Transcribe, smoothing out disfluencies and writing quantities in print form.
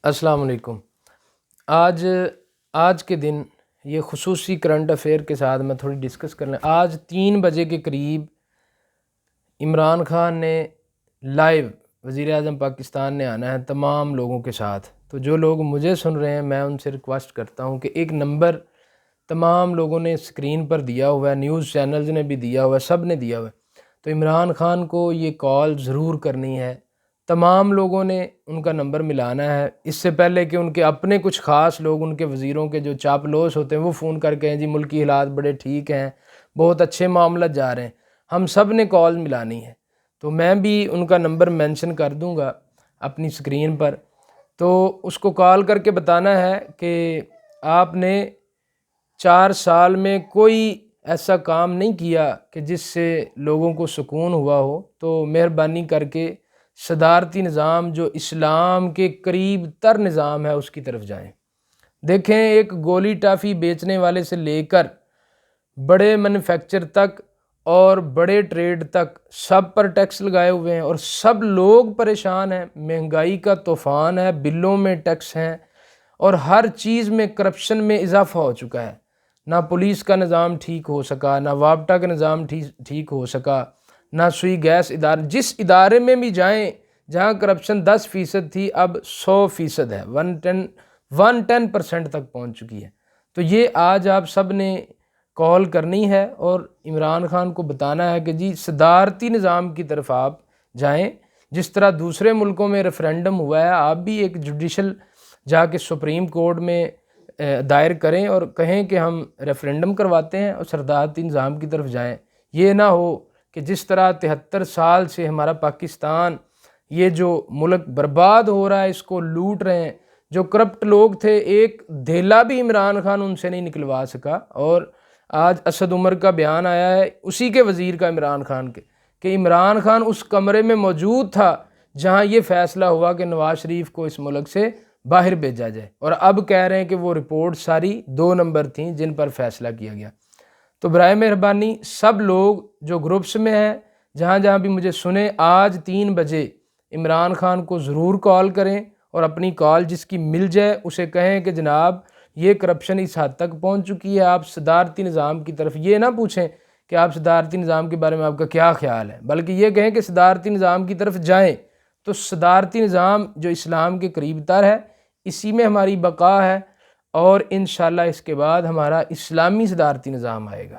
السلام علیکم۔ آج کے دن یہ خصوصی کرنٹ افیئر کے ساتھ میں تھوڑی ڈسکس کرنا۔ آج 3 بجے کے قریب عمران خان نے لائیو وزیر اعظم پاکستان نے آنا ہے تمام لوگوں کے ساتھ۔ تو جو لوگ مجھے سن رہے ہیں میں ان سے ریکویسٹ کرتا ہوں کہ ایک نمبر تمام لوگوں نے اسکرین پر دیا ہوا ہے، نیوز چینلز نے بھی دیا ہوا ہے، سب نے دیا ہوا ہے، تو عمران خان کو یہ کال ضرور کرنی ہے۔ تمام لوگوں نے ان کا نمبر ملانا ہے اس سے پہلے کہ ان کے اپنے کچھ خاص لوگ، ان کے وزیروں کے جو چاپلوس ہوتے ہیں، وہ فون کر کے ہیں جی ملکی حالات بڑے ٹھیک ہیں، بہت اچھے معاملات جا رہے ہیں۔ ہم سب نے کال ملانی ہے، تو میں بھی ان کا نمبر مینشن کر دوں گا اپنی سکرین پر۔ تو اس کو کال کر کے بتانا ہے کہ آپ نے 4 سال میں کوئی ایسا کام نہیں کیا کہ جس سے لوگوں کو سکون ہوا ہو، تو مہربانی کر کے صدارتی نظام جو اسلام کے قریب تر نظام ہے اس کی طرف جائیں۔ دیکھیں، ایک گولی ٹافی بیچنے والے سے لے کر بڑے مینوفیکچر تک اور بڑے ٹریڈ تک سب پر ٹیکس لگائے ہوئے ہیں اور سب لوگ پریشان ہیں، مہنگائی کا طوفان ہے، بلوں میں ٹیکس ہیں اور ہر چیز میں کرپشن میں اضافہ ہو چکا ہے۔ نہ پولیس کا نظام ٹھیک ہو سکا، نہ وابٹا کا نظام ٹھیک ہو سکا، نہ سوئی گیس ادارے، جس ادارے میں بھی جائیں جہاں کرپشن 10% تھی اب 100% ہے، 110% تک پہنچ چکی ہے۔ تو یہ آج آپ سب نے کال کرنی ہے اور عمران خان کو بتانا ہے کہ جی صدارتی نظام کی طرف آپ جائیں۔ جس طرح دوسرے ملکوں میں ریفرینڈم ہوا ہے، آپ بھی ایک جوڈیشل جا کے سپریم کورٹ میں دائر کریں اور کہیں کہ ہم ریفرینڈم کرواتے ہیں اور صدارتی نظام کی طرف جائیں۔ یہ نہ ہو کہ جس طرح 73 سال سے ہمارا پاکستان یہ جو ملک برباد ہو رہا ہے، اس کو لوٹ رہے ہیں، جو کرپٹ لوگ تھے ایک دھیلا بھی عمران خان ان سے نہیں نکلوا سکا۔ اور آج اسد عمر کا بیان آیا ہے اسی کے وزیر کا، عمران خان کے، کہ عمران خان اس کمرے میں موجود تھا جہاں یہ فیصلہ ہوا کہ نواز شریف کو اس ملک سے باہر بھیجا جائے، اور اب کہہ رہے ہیں کہ وہ رپورٹ ساری 2 نمبر تھیں جن پر فیصلہ کیا گیا۔ تو برائے مہربانی سب لوگ جو گروپس میں ہیں، جہاں جہاں بھی مجھے سنیں، آج 3 بجے عمران خان کو ضرور کال کریں اور اپنی کال جس کی مل جائے اسے کہیں کہ جناب یہ کرپشن اس حد تک پہنچ چکی ہے، آپ صدارتی نظام کی طرف یہ نہ پوچھیں کہ آپ صدارتی نظام کے بارے میں آپ کا کیا خیال ہے، بلکہ یہ کہیں کہ صدارتی نظام کی طرف جائیں۔ تو صدارتی نظام جو اسلام کے قریب تر ہے، اسی میں ہماری بقا ہے، اور انشاءاللہ اس کے بعد ہمارا اسلامی صدارتی نظام آئے گا۔